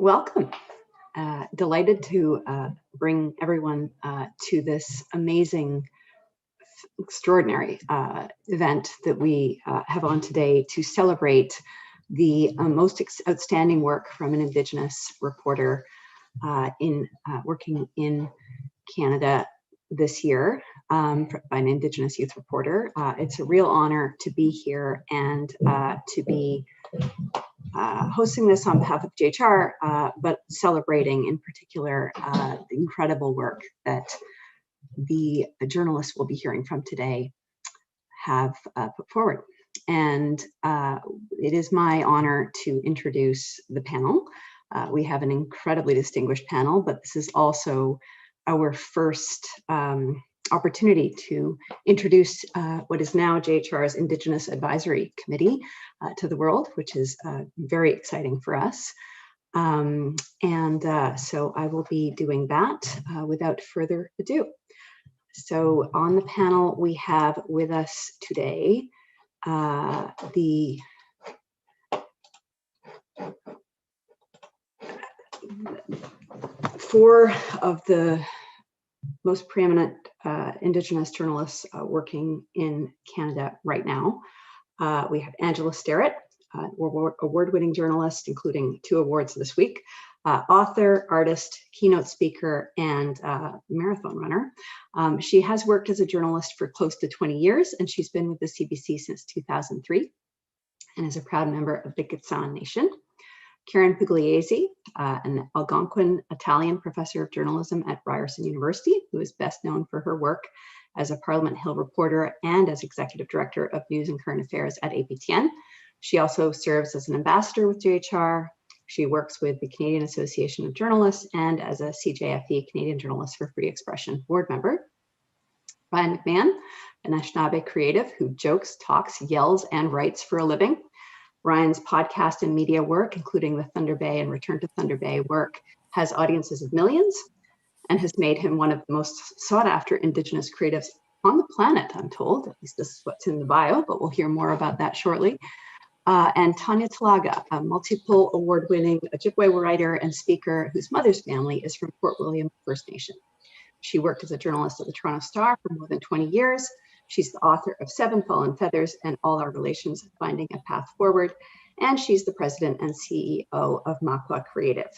Welcome. Delighted to bring everyone to this amazing, extraordinary event that we have on today to celebrate the most outstanding work from an Indigenous reporter working in Canada this year, by an Indigenous youth reporter. It's a real honor to be here and to be hosting this on behalf of JHR, but celebrating in particular the incredible work that the journalists we'll be hearing from today have put forward. And it is my honor to introduce the panel. We have an incredibly distinguished panel, but this is also our first opportunity to introduce what is now JHR's Indigenous Advisory Committee to the world, which is very exciting for us. So I will be doing that without further ado. So on the panel, we have with us today the four of the most preeminent Indigenous journalists working in Canada right now. We have Angela Sterrett, award-winning journalist, including 2 awards this week, author, artist, keynote speaker, and marathon runner. She has worked as a journalist for close to 20 years, and she's been with the CBC since 2003 and is a proud member of the Gitxsan Nation. Karen Pugliese, an Algonquin Italian professor of journalism at Ryerson University, who is best known for her work as a Parliament Hill reporter and as executive director of news and current affairs at APTN. She also serves as an ambassador with JHR. She works with the Canadian Association of Journalists and as a CJFE, Canadian Journalists for Free Expression board member. Ryan McMahon, an Anishinaabe creative who jokes, talks, yells, and writes for a living. Ryan's podcast and media work, including the Thunder Bay and Return to Thunder Bay work, has audiences of millions and has made him one of the most sought after Indigenous creatives on the planet, I'm told. At least this is what's in the bio, but we'll hear more about that shortly. And Tanya Talaga, a multiple award-winning Ojibwe writer and speaker whose mother's family is from Port William First Nation. She worked as a journalist at the Toronto Star for more than 20 years. She's the author of 7 Fallen Feathers and All Our Relations, Finding a Path Forward. And she's the president and CEO of Makwa Creative.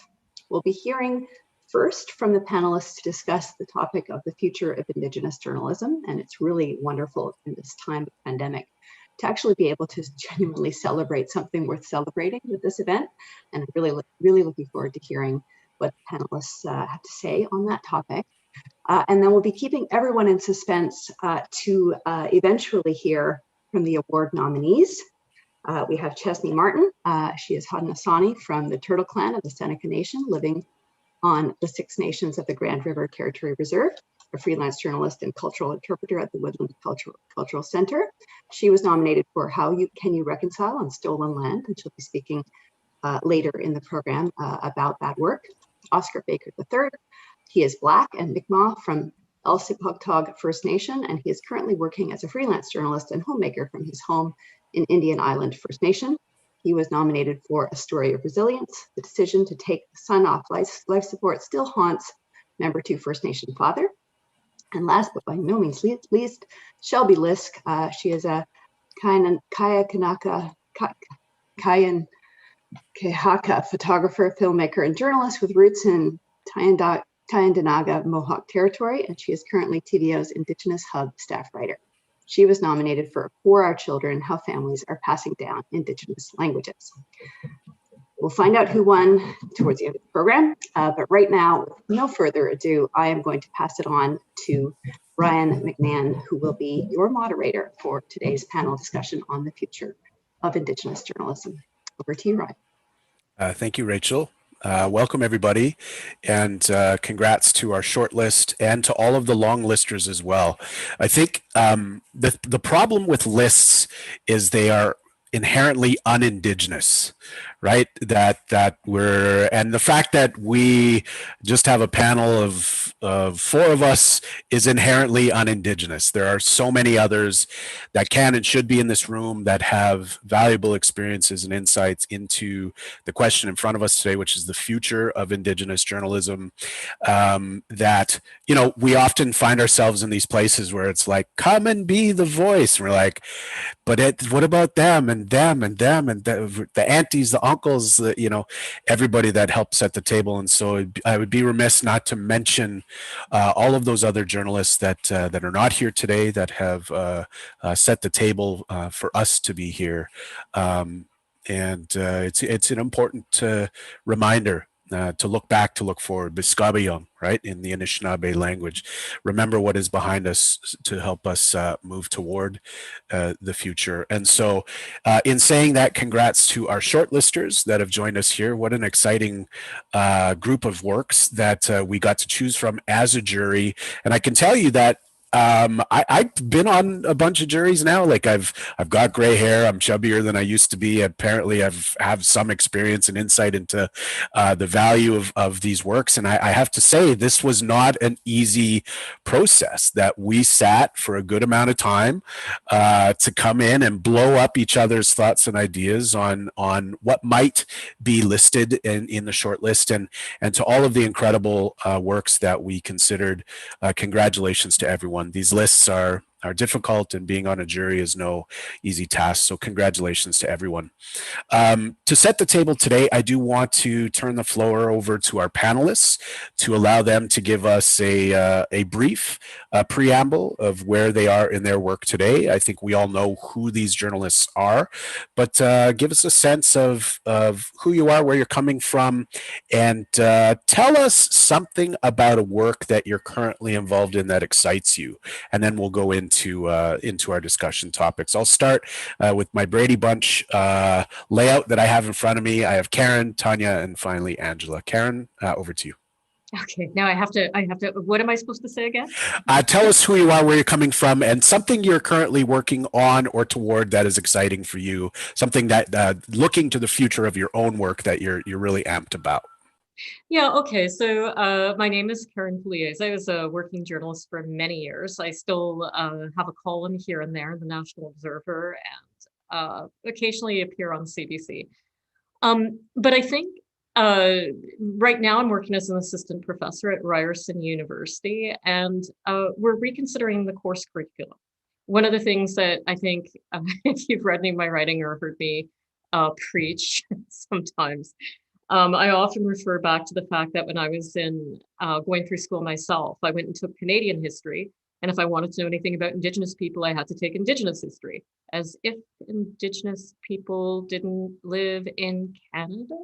We'll be hearing first from the panelists to discuss the topic of the future of Indigenous journalism. And it's really wonderful in this time of pandemic to actually be able to genuinely celebrate something worth celebrating with this event. And I'm really looking forward to hearing what the panelists have to say on that topic. And then we'll be keeping everyone in suspense to eventually hear from the award nominees. We have Chesney Martin. She is Haudenosaunee from the Turtle Clan of the Seneca Nation, living on the 6 nations of the Grand River Territory Reserve, a freelance journalist and cultural interpreter at the Woodland Cultural Center. She was nominated for How Can You Reconcile on Stolen Land, and she'll be speaking later in the program about that work. Oscar Baker III. He is Black and Mi'kmaq from Elsipogtog First Nation, and he is currently working as a freelance journalist and homemaker from his home in Indian Island First Nation. He was nominated for A Story of Resilience. The decision to take the son off life support still haunts Member 2 First Nation father. And last but by no means least, Shelby Lisk. She is a Kayan Kehaka photographer, filmmaker, and journalist with roots in Tyendinaga Mohawk territory, and she is currently TVO's Indigenous Hub staff writer. She was nominated for For Our Children, How Families Are Passing Down Indigenous Languages. We'll find out who won towards the end of the program, but right now, with no further ado, I am going to pass it on to Ryan McMahon, who will be your moderator for today's panel discussion on the future of Indigenous journalism. Over to you, Ryan. Thank you, Rachel. Welcome, everybody, and congrats to our shortlist and to all of the long listers as well. I think the problem with lists is they are inherently un-Indigenous, right? That we're, and the fact that we just have a panel of four of us is inherently un-Indigenous. There are so many others that can and should be in this room that have valuable experiences and insights into the question in front of us today, which is the future of Indigenous journalism. That, you know, we often find ourselves in these places where it's like, come and be the voice. And we're like, but what about them and them and them and the aunties, the uncles, you know, everybody that helps at the table. And so I would be remiss not to mention all of those other journalists that are not here today, that have set the table for us to be here. And it's an important reminder to look back, to look forward. Biskabayong, right, in the Anishinaabe language. Remember what is behind us to help us move toward the future. And so, in saying that, congrats to our shortlisters that have joined us here. What an exciting group of works that we got to choose from as a jury. And I can tell you that I've been on a bunch of juries now. Like I've got gray hair. I'm chubbier than I used to be. Apparently, have some experience and insight into the value of these works. And I have to say, this was not an easy process. That we sat for a good amount of time to come in and blow up each other's thoughts and ideas on what might be listed in the short list, and to all of the incredible works that we considered. Congratulations to everyone. These lists are difficult, and being on a jury is no easy task. So congratulations to everyone. To set the table today, I do want to turn the floor over to our panelists to allow them to give us a brief preamble of where they are in their work today. I think we all know who these journalists are, but give us a sense of who you are, where you're coming from, and tell us something about a work that you're currently involved in that excites you. And then we'll go into our discussion topics. I'll start with my Brady Bunch layout that I have in front of me. I have Karen, Tanya, and finally Angela. Karen, over to you. Okay, now I have to, what am I supposed to say again? Tell us who you are, where you're coming from, and something you're currently working on or toward that is exciting for you, something that looking to the future of your own work that you're really amped about. Yeah, okay, so my name is Karen Pugliese. I was a working journalist for many years. I still have a column here and there in the National Observer, and occasionally appear on CBC. But I think right now I'm working as an assistant professor at Ryerson University, and we're reconsidering the course curriculum. One of the things that I think, if you've read any of my writing or heard me preach sometimes, I often refer back to the fact that when I was going through school myself, I went and took Canadian history. And if I wanted to know anything about Indigenous people, I had to take Indigenous history, as if Indigenous people didn't live in Canada.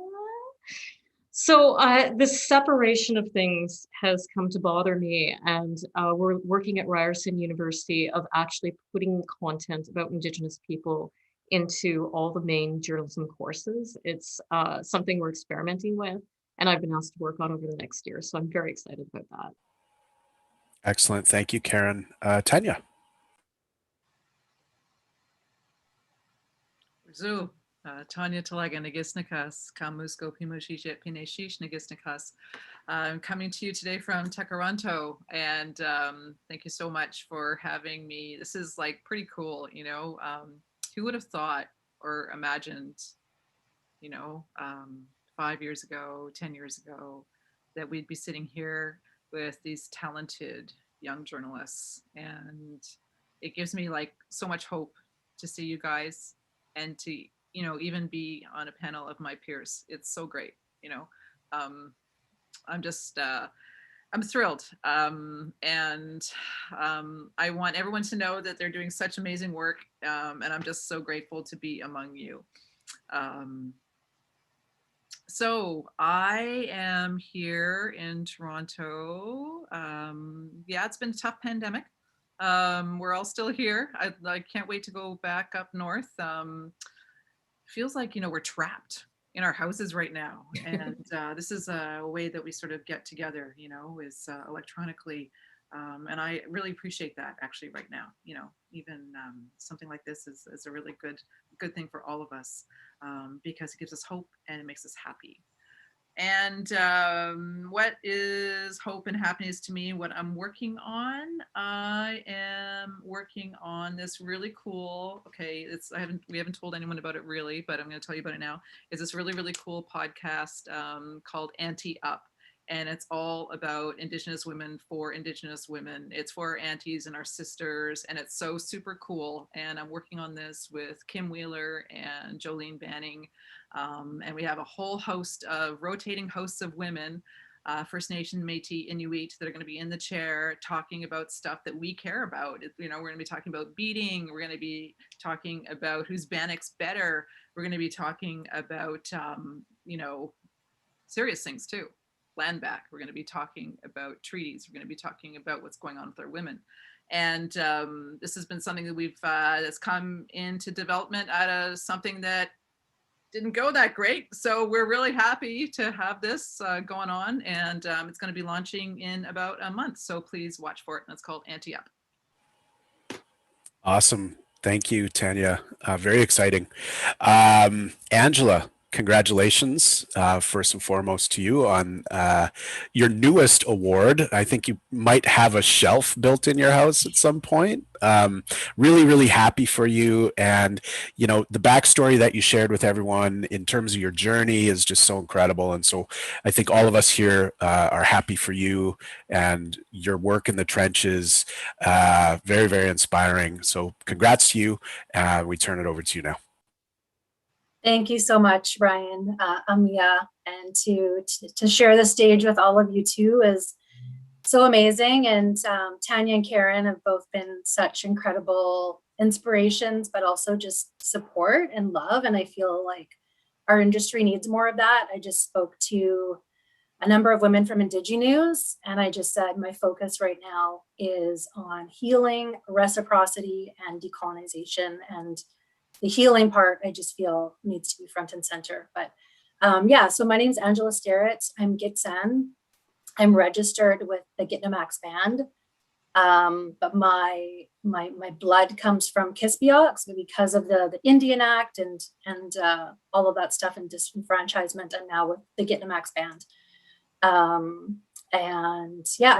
So the separation of things has come to bother me, and we're working at Ryerson University of actually putting content about Indigenous people into all the main journalism courses. It's something we're experimenting with, and I've been asked to work on over the next year. So I'm very excited about that. Excellent. Thank you, Karen. Tanya. Zoo. Tanya Talaga Nagisnikas, Kamusko Pimushishet Pineshish Nagisnikas. I'm coming to you today from Tekaronto, and thank you so much for having me. This is like pretty cool, you know. Who would have thought or imagined, you know, 5 years ago, 10 years ago, that we'd be sitting here with these talented young journalists. And it gives me like so much hope to see you guys and to, you know, even be on a panel of my peers. It's so great, you know. I'm just, I'm thrilled. And I want everyone to know that they're doing such amazing work. And I'm just so grateful to be among you. So I am here in Toronto. Yeah, it's been a tough pandemic. We're all still here. I can't wait to go back up north. Feels like, you know, we're trapped in our houses right now. And this is a way that we sort of get together, you know, is electronically. And I really appreciate that actually right now, you know, even something like this is a really good good thing for all of us, because it gives us hope and it makes us happy. And what is hope and happiness to me? What I'm working on? I am working on this really cool. Okay, we haven't told anyone about it really, but I'm going to tell you about it now. It's this really cool podcast called Auntie Up, and it's all about Indigenous women for Indigenous women. It's for our aunties and our sisters, and it's so super cool. And I'm working on this with Kim Wheeler and Jolene Banning. And we have a whole host of rotating hosts of women, First Nation, Métis, Inuit, that are going to be in the chair talking about stuff that we care about. We're going to be talking about beating. We're going to be talking about who's Bannock's better. We're going to be talking about, serious things too. Land back. We're going to be talking about treaties. We're going to be talking about what's going on with our women. And this has been something that that's come into development out of something that didn't go that great. So we're really happy to have this going on, and it's going to be launching in about a month. So please watch for it. And it's called Auntie Up. Awesome. Thank you, Tanya. Very exciting. Angela, congratulations, first and foremost, to you on your newest award. I think you might have a shelf built in your house at some point. Really happy for you. And, the backstory that you shared with everyone in terms of your journey is just so incredible. And so I think all of us here are happy for you and your work in the trenches. Very inspiring. So congrats to you. We turn it over to you now. Thank you so much, Brian, Amia, and to share the stage with all of you too is so amazing. And Tanya and Karen have both been such incredible inspirations, but also just support and love. And I feel like our industry needs more of that. I just spoke to a number of women from Indigenous, and I just said my focus right now is on healing, reciprocity, and decolonization. And the healing part, I just feel needs to be front and center. But so my name is Angela Starrett. I'm Gitxsan. I'm registered with the Gitnamax band. But my blood comes from Kispiox because of the Indian Act and all of that stuff and disenfranchisement. I'm now with the Gitnamax band. I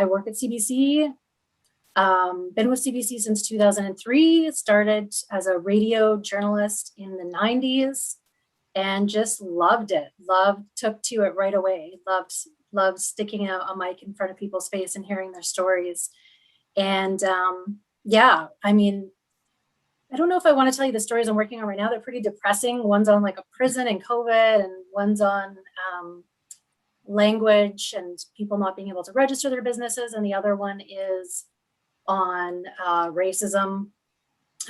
work at CBC. Been with CBC since 2003, started as a radio journalist in the 90s and just loved it. Took to it right away. Loved sticking out a mic in front of people's face and hearing their stories. And I mean, I don't know if I want to tell you the stories I'm working on right now. They're pretty depressing. One's on like a prison and COVID, and one's on language and people not being able to register their businesses. And the other one is on racism.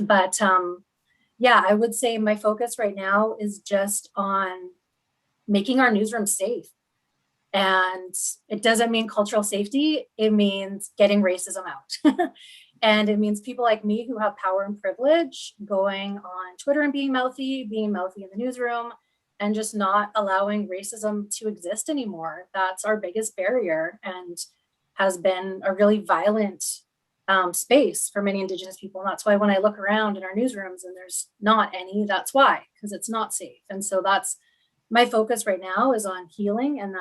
But I would say my focus right now is just on making our newsroom safe. And it doesn't mean cultural safety. It means getting racism out. And it means people like me who have power and privilege going on Twitter and being mouthy in the newsroom, and just not allowing racism to exist anymore. That's our biggest barrier and has been a really violent space for many Indigenous people. And that's why when I look around in our newsrooms and there's not any, that's why, because it's not safe. And so that's my focus right now is on healing, and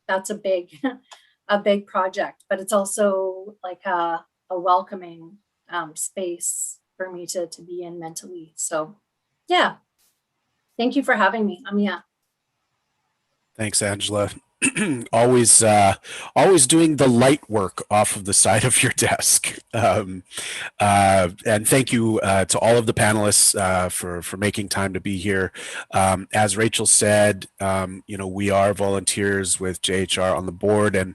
that's a big project, but it's also like a welcoming space for me to be in mentally. So yeah, thank you for having me. Amia. Thanks, Angela. always doing the light work off of the side of your desk. And thank you to all of the panelists for making time to be here. As Rachel said, we are volunteers with JHR on the board, and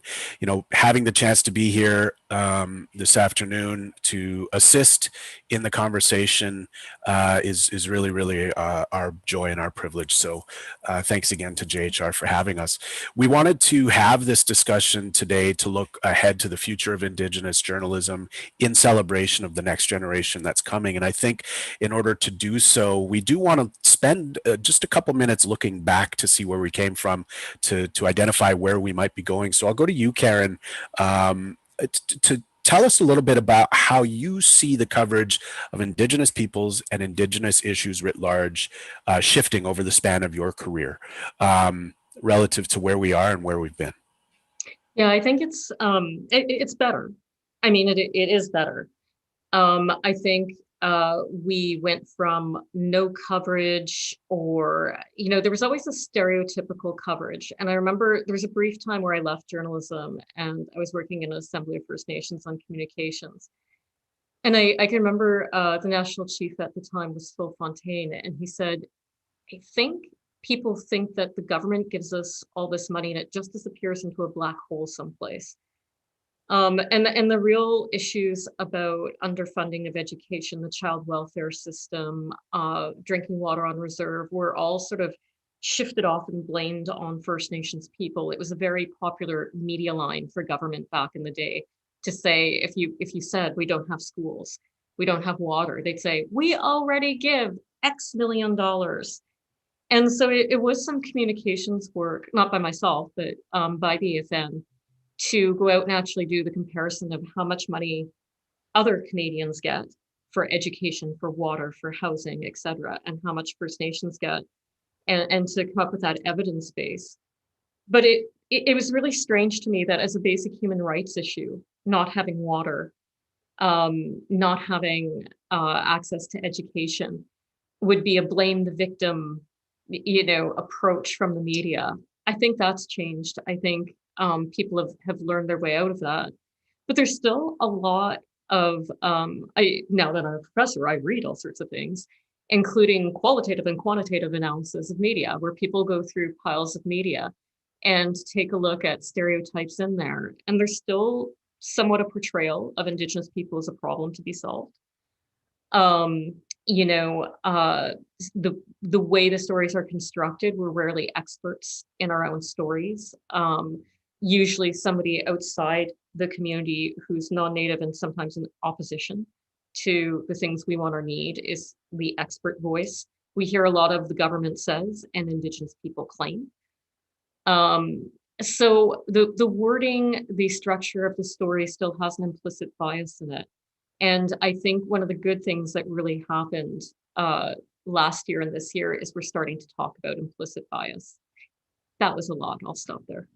having the chance to be here this afternoon to assist in the conversation is really our joy and our privilege. So thanks again to JHR for having us. We wanted to have this discussion today to look ahead to the future of Indigenous journalism in celebration of the next generation that's coming. And I think in order to do so, we do want to spend just a couple minutes looking back to see where we came from, to identify where we might be going. So I'll go to you, Karen, to tell us a little bit about how you see the coverage of Indigenous peoples and Indigenous issues writ large shifting over the span of your career relative to where we are and where we've been. Yeah, I think it's better. I mean, it is better. I think we went from no coverage, or, there was always a stereotypical coverage. And I remember there was a brief time where I left journalism and I was working in an Assembly of First Nations on communications. And I can remember the national chief at the time was Phil Fontaine, and he said, I think people think that the government gives us all this money and it just disappears into a black hole someplace. And the real issues about underfunding of education, the child welfare system, drinking water on reserve, were all sort of shifted off and blamed on First Nations people. It was a very popular media line for government back in the day to say, if you said we don't have schools, we don't have water, they'd say, we already give X million dollars. And so it was some communications work, not by myself, but by the AFN, to go out and actually do the comparison of how much money other Canadians get for education, for water, for housing, et cetera, and how much First Nations get, and to come up with that evidence base. But it was really strange to me that as a basic human rights issue, not having water, not having access to education would be a blame the victim, approach from the media. I think that's changed. I think people have learned their way out of that. But there's still a lot of, now that I'm a professor, I read all sorts of things, including qualitative and quantitative analysis of media, where people go through piles of media and take a look at stereotypes in there. And there's still somewhat a portrayal of Indigenous people as a problem to be solved. The way the stories are constructed, we're rarely experts in our own stories. Usually somebody outside the community who's non-native and sometimes in opposition to the things we want or need is the expert voice. We hear a lot of the government says and Indigenous people claim. So the wording, the structure of the story still has an implicit bias in it. And I think one of the good things that really happened last year and this year is we're starting to talk about implicit bias. That was a lot. I'll stop there.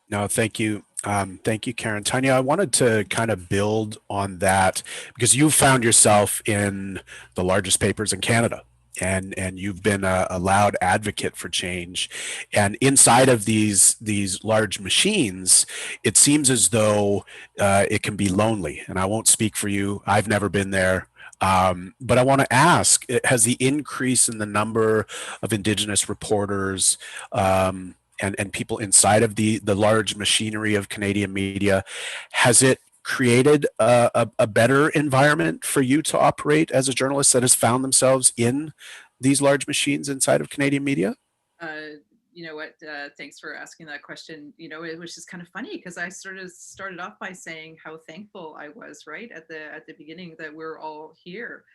No, thank you. Thank you, Karen. Tanya, I wanted to kind of build on that because you found yourself in the largest papers in Canada. And you've been a loud advocate for change. And inside of these large machines, it seems as though it can be lonely. And I won't speak for you. I've never been there. But I want to ask, has the increase in the number of Indigenous reporters and people inside of the large machinery of Canadian media, has it created a better environment for you to operate as a journalist that has found themselves in these large machines inside of Canadian media? You know what? Thanks for asking that question. It was just kind of funny because I started off by saying how thankful I was, right, at the beginning, that we're all here,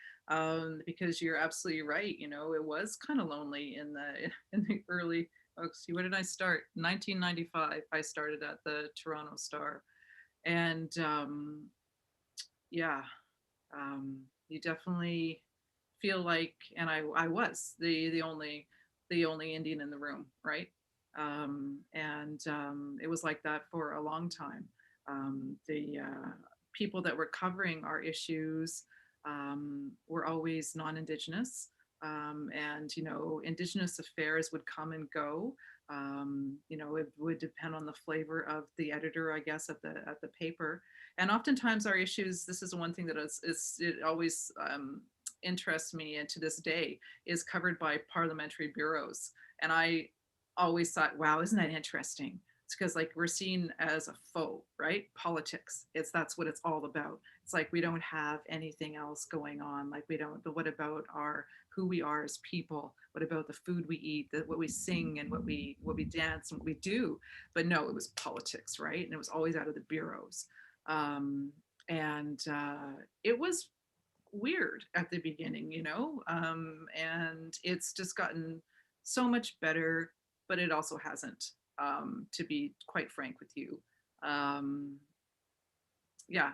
because you're absolutely right. It was kind of lonely in the early. Oh, see, when did I start? 1995. I started at the Toronto Star, and you definitely feel like, and I was the only Indian in the room, right? It was like that for a long time. The people that were covering our issues were always non-Indigenous, and Indigenous affairs would come and go. It would depend on the flavor of the editor, I guess, at the paper. And oftentimes our issues, this is one thing that it always interests me, and to this day is covered by parliamentary bureaus. And I always thought, wow, isn't that interesting? It's because, like, we're seen as a foe, right? Politics, that's what it's all about. It's like we don't have anything else going on. Like, we don't, but what about who we are as people? What about the food we eat, what we sing, and what we dance and what we do? But no, it was politics, right? And it was always out of the bureaus. It was weird at the beginning, and it's just gotten so much better, but it also hasn't, to be quite frank with you. yeah,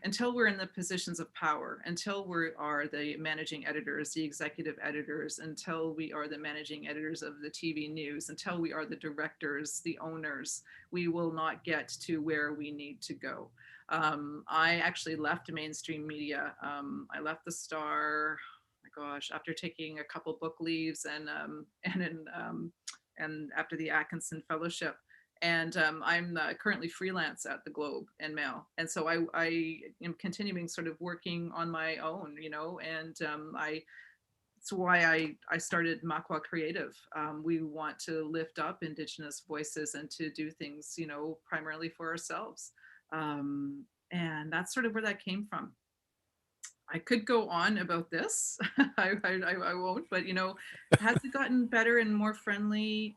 until we're in the positions of power, until we are the managing editors, the executive editors, until we are the managing editors of the TV news, until we are the directors, the owners, we will not get to where we need to go. I actually left mainstream media. I left the Star, oh my gosh, after taking a couple book leaves and after the Atkinson Fellowship. And I'm currently freelance at the Globe and Mail. And so I am continuing sort of working on my own, you know, and it's why I started Makwa Creative. We want to lift up Indigenous voices and to do things, you know, primarily for ourselves. And that's sort of where that came from. I could go on about this. I won't, but, you know, has it gotten better and more friendly?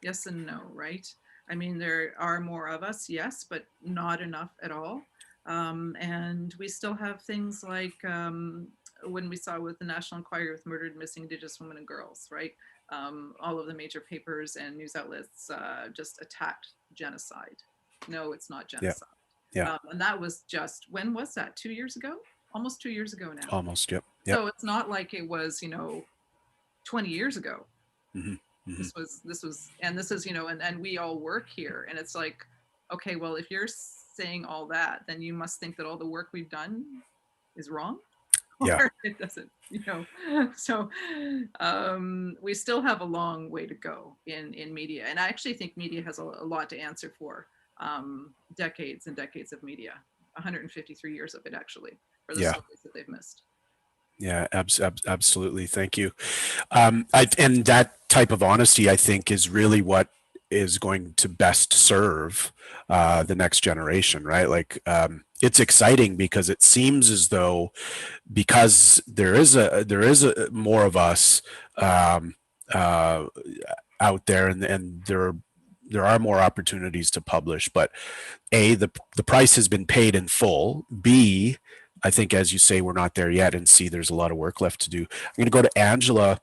Yes and no, right? I mean, there are more of us, yes, but not enough at all. And we still have things like when we saw with the National Inquiry with murdered missing Indigenous women and girls, right? All of the major papers and news outlets just attacked genocide. No, it's not genocide. Yeah. And that was just, when was that? 2 years ago? Almost 2 years ago now. Almost, yep. So it's not like it was, you know, 20 years ago. Mm-hmm. Mm-hmm. This was, and this is, you know, and we all work here, and it's like, okay, well, if you're saying all that, then you must think that all the work we've done is wrong. Yeah. Or it doesn't, you know. So we still have a long way to go in media, and I actually think media has a lot to answer for. Decades and decades of media, 153 years of it, actually, for the stories that they've missed. Yeah, absolutely. Thank you. And that type of honesty, I think, is really what is going to best serve the next generation, right? Like, it's exciting because it seems as though, because there is a more of us out there, and there are more opportunities to publish. But A, the price has been paid in full. B, I think, as you say, we're not there yet. And C, there's a lot of work left to do. I'm going to go to Angela.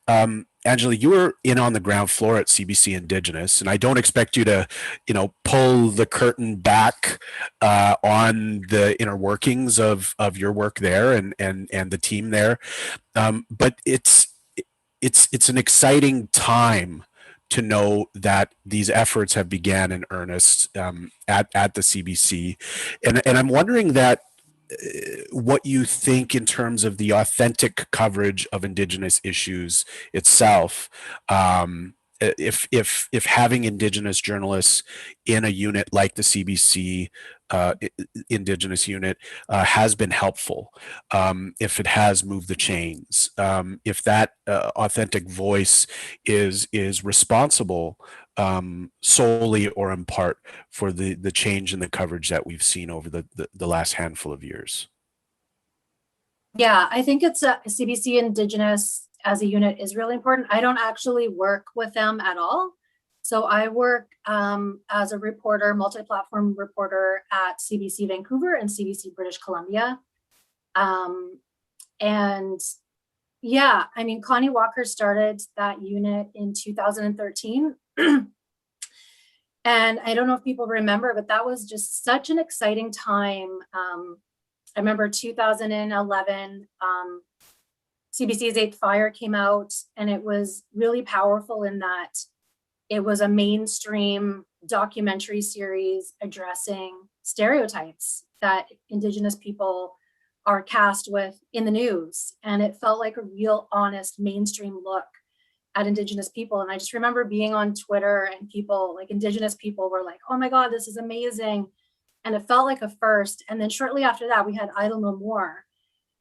Angela, you were in on the ground floor at CBC Indigenous, and I don't expect you to, you know, pull the curtain back on the inner workings of your work there and the team there. But it's an exciting time to know that these efforts have began in earnest at the CBC, and I'm wondering that what you think in terms of the authentic coverage of Indigenous issues itself. If having Indigenous journalists in a unit like the CBC Indigenous unit has been helpful, if it has moved the chains, if that authentic voice is responsible solely or in part for the change in the coverage that we've seen over the last handful of years. Yeah, I think it's CBC Indigenous as a unit is really important. I don't actually work with them at all. So I work as a reporter, multi-platform reporter at CBC Vancouver and CBC British Columbia. And yeah, I mean, Connie Walker started that unit in 2013. And I don't know if people remember, but that was just such an exciting time. I remember 2011, CBC's Eighth Fire came out, and it was really powerful in that it was a mainstream documentary series addressing stereotypes that Indigenous people are cast with in the news. And it felt like a real honest mainstream look at Indigenous people. And I just remember being on Twitter, and people, like Indigenous people, were like, oh my God, this is amazing. And it felt like a first. And then shortly after that, we had Idle No More.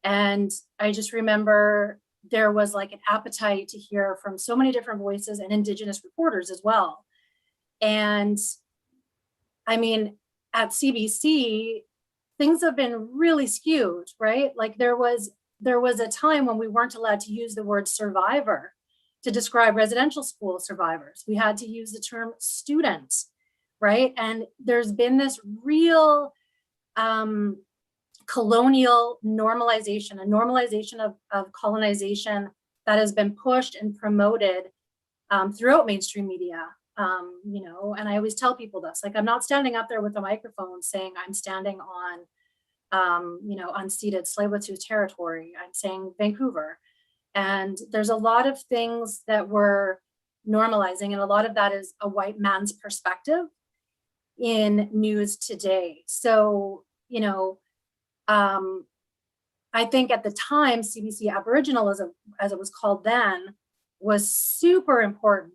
And I just remember there was like an appetite to hear from so many different voices and Indigenous reporters as well. And I mean, at CBC, things have been really skewed, right? Like there was a time when we weren't allowed to use the word survivor to describe residential school survivors. We had to use the term student, right? And there's been this real colonial normalization, a normalization of colonization that has been pushed and promoted throughout mainstream media. You know, and I always tell people this, like, I'm not standing up there with a microphone saying I'm standing on, you know, unceded Tsleil-Waututh territory. I'm saying Vancouver. And there's a lot of things that we're normalizing, and a lot of that is a white man's perspective in news today. So, you know, I think at the time, CBC Aboriginalism, as it was called then, was super important.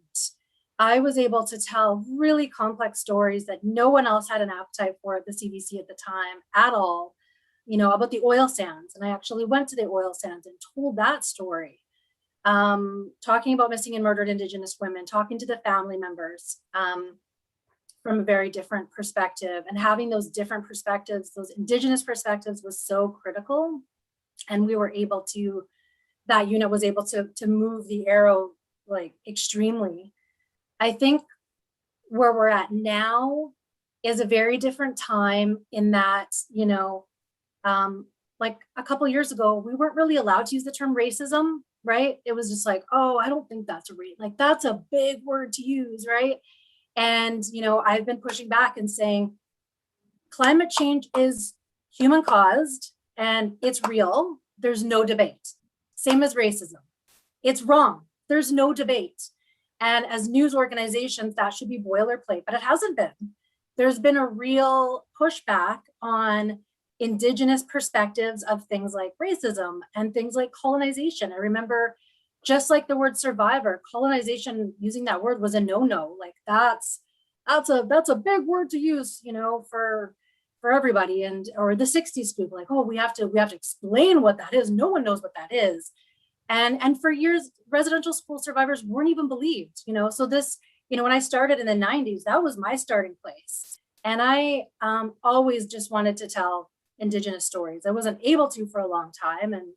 I was able to tell really complex stories that no one else had an appetite for at the CBC at the time at all, you know, about the oil sands. And I actually went to the oil sands and told that story, talking about missing and murdered Indigenous women, talking to the family members from a very different perspective. And having those different perspectives, those Indigenous perspectives, was so critical. And we were able to, that unit was able to move the arrow like extremely. I think where we're at now is a very different time in that, you know, like a couple years ago, we weren't really allowed to use the term racism, right? It was just like, oh, I don't think that's like, that's a big word to use, right? And, you know, I've been pushing back and saying climate change is human caused and it's real. There's no debate. Same as racism. It's wrong. There's no debate. And as news organizations, that should be boilerplate, but it hasn't been. There's been a real pushback on Indigenous perspectives of things like racism and things like colonization. I remember, just like the word survivor, colonization, using that word was a no-no. Like that's a big word to use, you know, for everybody. And or the 60s scoop, like, oh, we have to explain what that is. No one knows what that is. And for years, residential school survivors weren't even believed, you know. So this, you know, when I started in the 90s, that was my starting place. And I always just wanted to tell Indigenous stories. I wasn't able to for a long time. And,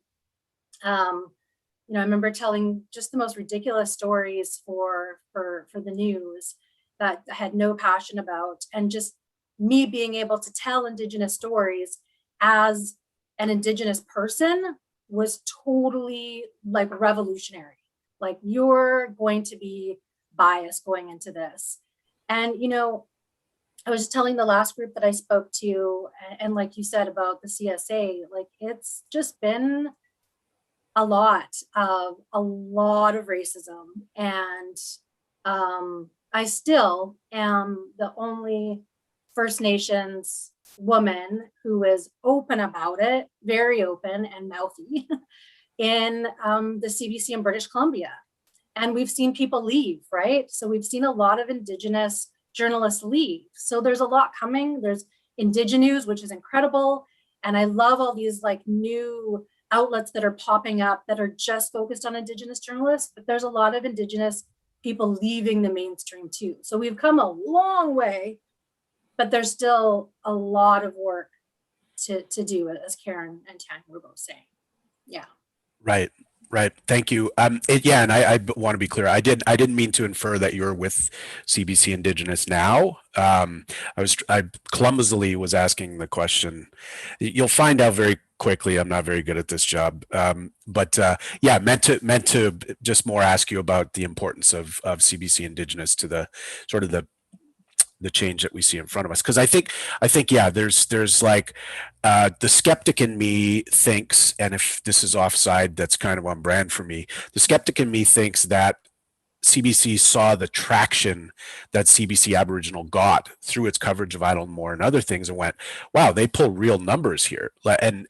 you know, I remember telling just the most ridiculous stories for the news that I had no passion about. And just me being able to tell Indigenous stories as an Indigenous person was totally like revolutionary. Like, you're going to be biased going into this. And, you know, I was telling the last group that I spoke to, and like you said about the CSA, like it's just been a lot of racism. And I still am the only First Nations woman who is open about it, very open and mouthy, in the CBC in British Columbia. And we've seen people leave, right? So we've seen a lot of Indigenous journalists leave. So there's a lot coming. There's Indigenous, which is incredible. And I love all these like new outlets that are popping up that are just focused on Indigenous journalists, but there's a lot of Indigenous people leaving the mainstream too. So we've come a long way, but there's still a lot of work to do, as Karen and Tanya were both saying. Yeah. Right. Right. Thank you. Yeah, and I want to be clear. I didn't mean to infer that you're with CBC Indigenous now. I clumsily was asking the question. You'll find out very quickly. I'm not very good at this job. But yeah, meant to just more ask you about the importance of CBC Indigenous to the sort of the change that we see in front of us. Because I think yeah, there's like the skeptic in me thinks, and if this is offside, that's kind of on brand for me. The skeptic in me thinks that CBC saw the traction that CBC Aboriginal got through its coverage of Idle More and other things and went, wow, they pull real numbers here. And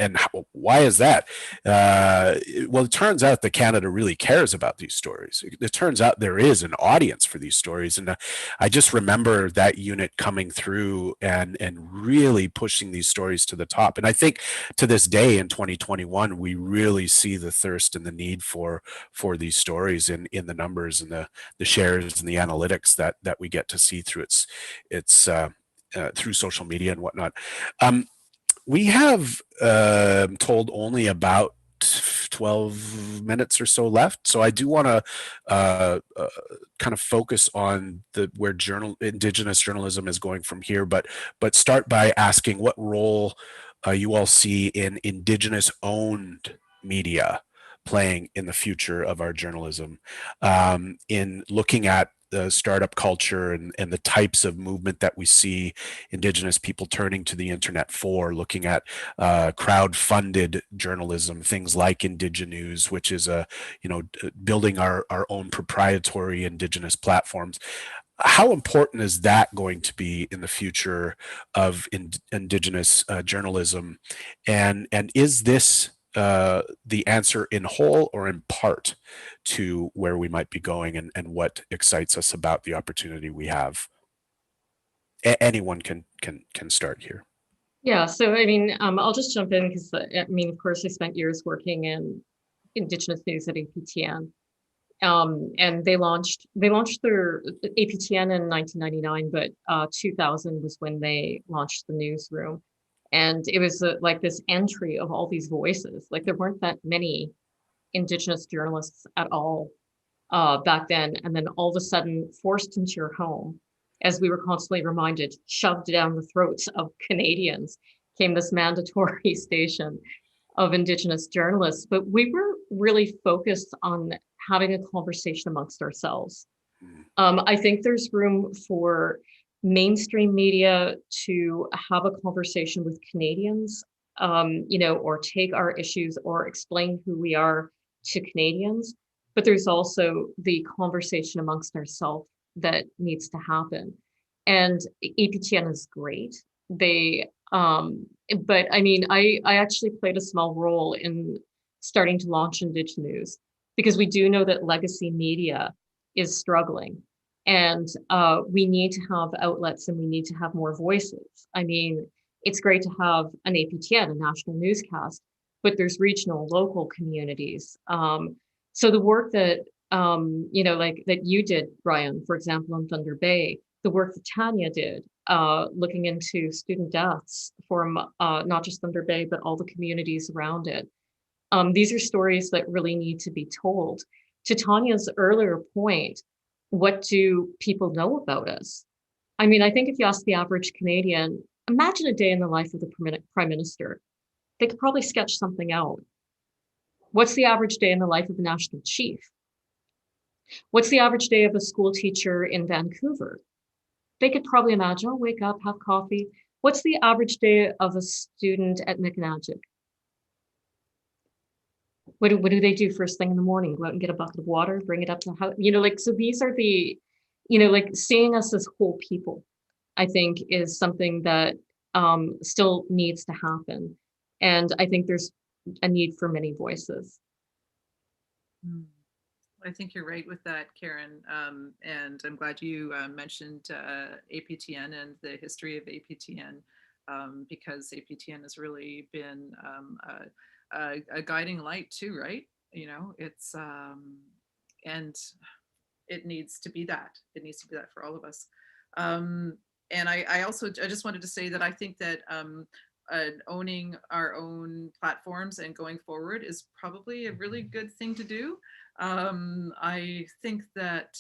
why is that? Well, it turns out that Canada really cares about these stories. It turns out there is an audience for these stories. And I just remember that unit coming through and really pushing these stories to the top. And I think to this day in 2021, we really see the thirst and the need for these stories in the numbers and the shares and the analytics that we get to see through its through social media and whatnot. We have told only about 12 minutes or so left, so I do want to kind of focus on where Indigenous journalism is going from here, but start by asking what role you all see in Indigenous owned media playing in the future of our journalism, in looking at the startup culture and the types of movement that we see Indigenous people turning to the internet for, looking at crowd-funded journalism, things like Indigenous, which is building our own proprietary Indigenous platforms. How important is that going to be in the future of Indigenous journalism? And is this the answer in whole or in part to where we might be going, and what excites us about the opportunity we have? Anyone can start here. Yeah, so I mean, I'll just jump in because I mean, of course, I spent years working in Indigenous news at APTN. And they launched their APTN in 1999, but 2000 was when they launched the newsroom. And it was like this entry of all these voices. Like there weren't that many Indigenous journalists at all back then. And then all of a sudden forced into your home, as we were constantly reminded, shoved down the throats of Canadians, came this mandatory station of Indigenous journalists. But we were really focused on having a conversation amongst ourselves. I think there's room for mainstream media to have a conversation with Canadians, or take our issues or explain who we are to Canadians. But there's also the conversation amongst ourselves that needs to happen. And APTN is great. But I mean, I actually played a small role in starting to launch Indigenous, because we do know that legacy media is struggling, and we need to have outlets and we need to have more voices. I mean, it's great to have an APTN, a national newscast, but there's regional, local communities. So the work that, like that you did, Brian, for example, in Thunder Bay, the work that Tanya did, looking into student deaths from not just Thunder Bay, but all the communities around it. These are stories that really need to be told. To Tanya's earlier point, what do people know about us? I mean, I think if you ask the average Canadian, imagine a day in the life of the Prime Minister. They could probably sketch something out. What's the average day in the life of a national chief? What's the average day of a school teacher in Vancouver? They could probably imagine, wake up, have coffee. What's the average day of a student at Mi'kmaq? What do they do first thing in the morning? Go out and get a bucket of water, bring it up to the house, so these are the, seeing us as whole people, I think, is something that still needs to happen. And I think there's a need for many voices. I think you're right with that, Karen. And I'm glad you mentioned APTN and the history of APTN, because APTN has really been a guiding light too, right? It's and it needs to be that. It needs to be that for all of us. And I just wanted to say that I think that owning our own platforms and going forward is probably a really good thing to do. I think that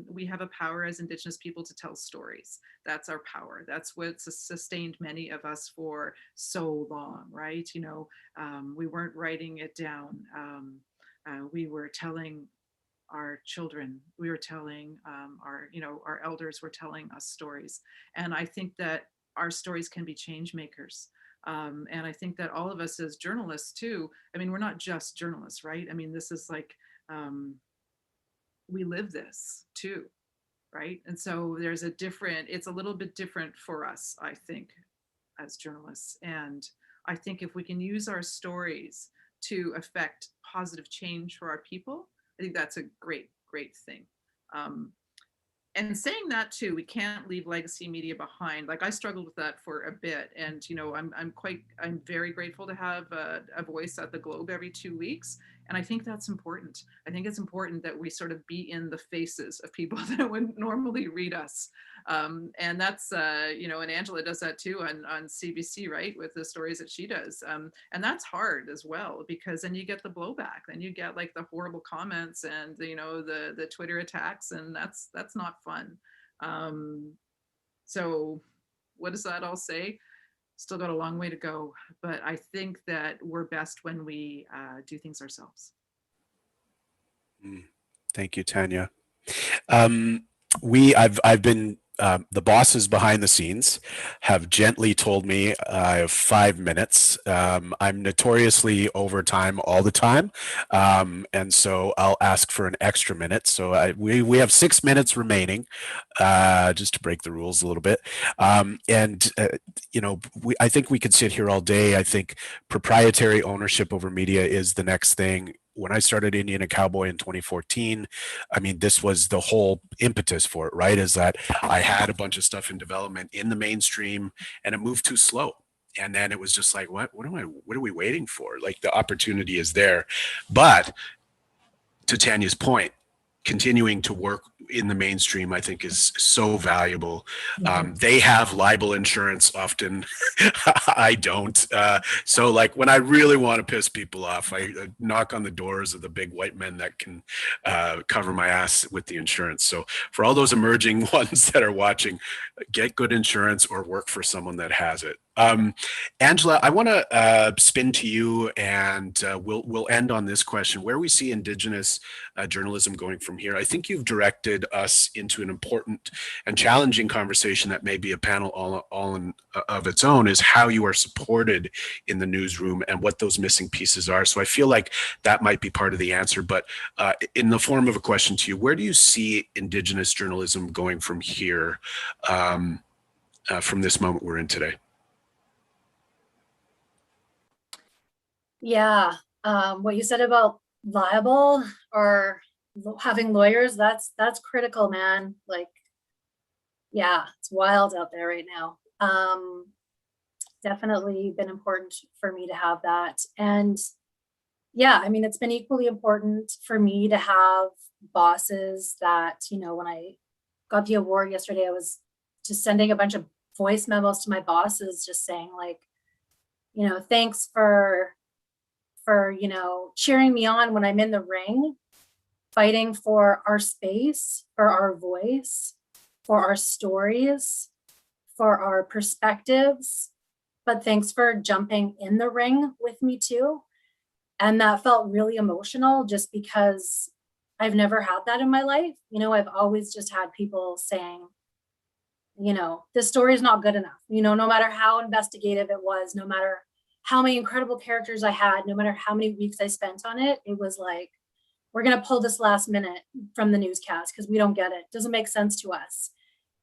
we have a power as Indigenous people to tell stories. That's our power. That's what's sustained many of us for so long, right? We weren't writing it down. We were telling our children, we were telling our elders were telling us stories. And I think that our stories can be change makers. And I think that all of us as journalists too, I mean, we're not just journalists, right? I mean, this is like, we live this too, right? And so it's a little bit different for us, I think, as journalists. And I think if we can use our stories to affect positive change for our people, I think that's a great, great thing. And saying that too, we can't leave legacy media behind. Like I struggled with that for a bit, and I'm very grateful to have a voice at the Globe every 2 weeks, and I think that's important. I think it's important that we sort of be in the faces of people that would normally read us, and that's and Angela does that too on CBC, right, with the stories that she does, and that's hard as well, because then you get the blowback, then you get like the horrible comments and the Twitter attacks, and that's not fun. So what does that all say? Still got a long way to go, but I think that we're best when we do things ourselves. Thank you, Tanya. I've been the bosses behind the scenes have gently told me I have 5 minutes. I'm notoriously over time all the time, and so I'll ask for an extra minute. So we have 6 minutes remaining, just to break the rules a little bit. And I think we could sit here all day. I think proprietary ownership over media is the next thing. When I started Indian and Cowboy in 2014, I mean, this was the whole impetus for it, right? Is that I had a bunch of stuff in development in the mainstream and it moved too slow. And then it was just like, what are we waiting for? Like the opportunity is there. But to Tanya's point, continuing to work in the mainstream, I think, is so valuable. They have libel insurance often. I don't. So like when I really want to piss people off, I knock on the doors of the big white men that can cover my ass with the insurance. So for all those emerging ones that are watching, get good insurance or work for someone that has it. Angela, I want to spin to you, and we'll end on this question: where we see Indigenous journalism going from here. I think you've directed us into an important and challenging conversation that may be a panel all in, of its own. Is how you are supported in the newsroom and what those missing pieces are. So I feel like that might be part of the answer. But in the form of a question to you, where do you see Indigenous journalism going from here, from this moment we're in today? Yeah, what you said about liable or having lawyers, that's critical, man. Like, yeah, it's wild out there right now. Definitely been important for me to have that. And yeah, I mean, it's been equally important for me to have bosses that, when I got the award yesterday, I was just sending a bunch of voice memos to my bosses, just saying like, thanks for cheering me on when I'm in the ring, fighting for our space, for our voice, for our stories, for our perspectives. But thanks for jumping in the ring with me too. And that felt really emotional just because I've never had that in my life. I've always just had people saying, this story is not good enough. No matter how investigative it was, no matter how many incredible characters I had, no matter how many weeks I spent on it, it was like, we're going to pull this last minute from the newscast because we don't get it. It doesn't make sense to us.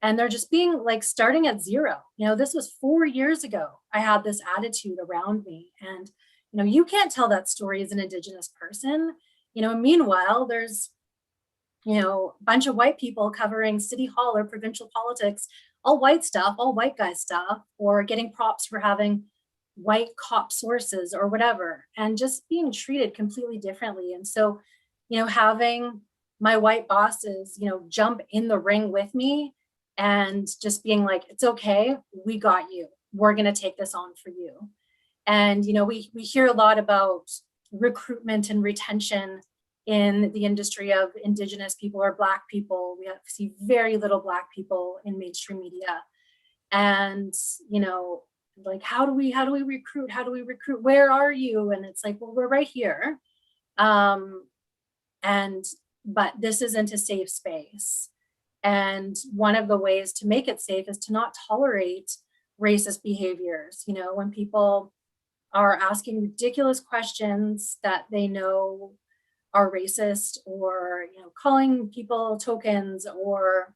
And they're just being like starting at zero. This was 4 years ago. I had this attitude around me. And, you can't tell that story as an Indigenous person. Meanwhile, there's, a bunch of white people covering city hall or provincial politics, all white stuff, all white guy stuff, or getting props for having white cop sources or whatever, and just being treated completely differently. And so, having my white bosses, jump in the ring with me and just being like, it's okay, we got you. We're going to take this on for you. And, we hear a lot about recruitment and retention in the industry of Indigenous people or Black people. We see very little Black people in mainstream media. And, like, how do we recruit? How do we recruit? Where are you? And it's like, well, we're right here. But this isn't a safe space. And one of the ways to make it safe is to not tolerate racist behaviors. When people are asking ridiculous questions that they know are racist, or, calling people tokens, or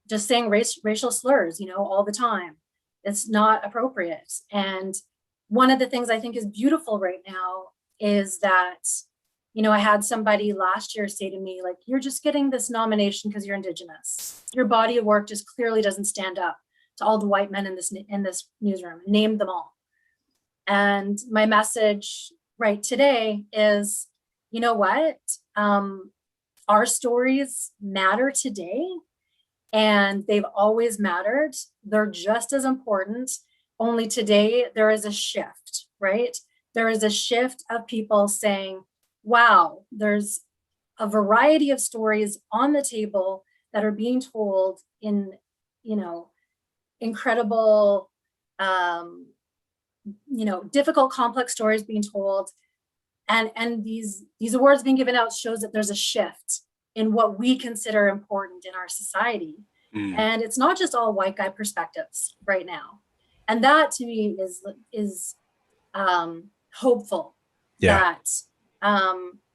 just saying racial slurs, all the time. It's not appropriate. And one of the things I think is beautiful right now is that, I had somebody last year say to me, like, you're just getting this nomination because you're Indigenous. Your body of work just clearly doesn't stand up to all the white men in this newsroom. Name them all. And my message right today is, you know what? Our stories matter today. And they've always mattered. They're just as important. Only today there is a shift, right? There is a shift of people saying, wow, there's a variety of stories on the table that are being told in, incredible, difficult, complex stories being told. And these awards being given out shows that there's a shift in what we consider important in our society. And it's not just all white guy perspectives right now. And that to me is hopeful that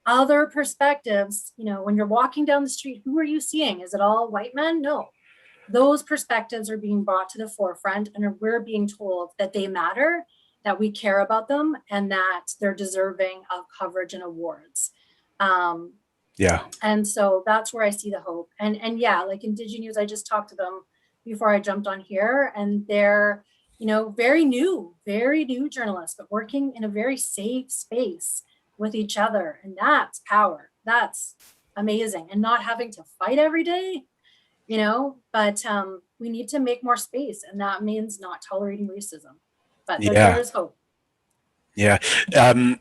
other perspectives, you know, when you're walking down the street, who are you seeing? Is it all white men? No. Those perspectives are being brought to the forefront, and we're being told that they matter, that we care about them, and that they're deserving of coverage and awards. And so that's where I see the hope. And yeah, like Indigenous, I just talked to them before I jumped on here, and they're, you know, very new journalists, but working in a very safe space with each other. And that's power. That's amazing. And not having to fight every day, you know, but we need to make more space, and that means not tolerating racism. But there is hope. Yeah.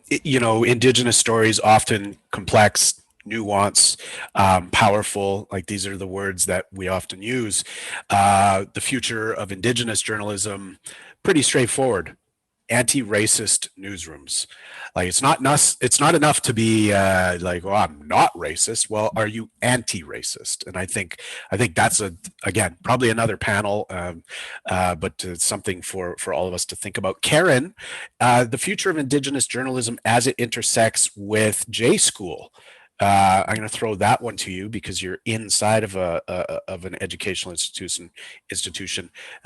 You know, Indigenous stories often complex, nuance, powerful. Like these are the words that we often use. The future of Indigenous journalism, pretty straightforward. Anti-racist newsrooms. Like it's not enough to be like, well, I'm not racist. Well, are you anti-racist? And I think that's again probably another panel, but something for all of us to think about. Karen, the future of Indigenous journalism as it intersects with J School. I'm going to throw that one to you because you're inside of an educational institution.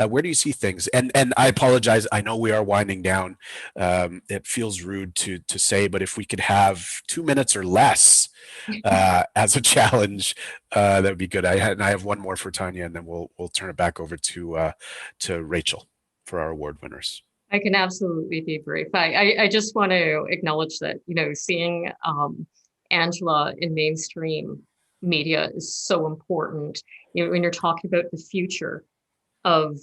Where do you see things? And I apologize. I know we are winding down. It feels rude to say, but if we could have 2 minutes or less as a challenge, that would be good. I have one more for Tanya, and then we'll turn it back over to Rachel for our award winners. I can absolutely be brief. I just want to acknowledge that, you know, seeing Angela in mainstream media is so important. You know, when you're talking about the future of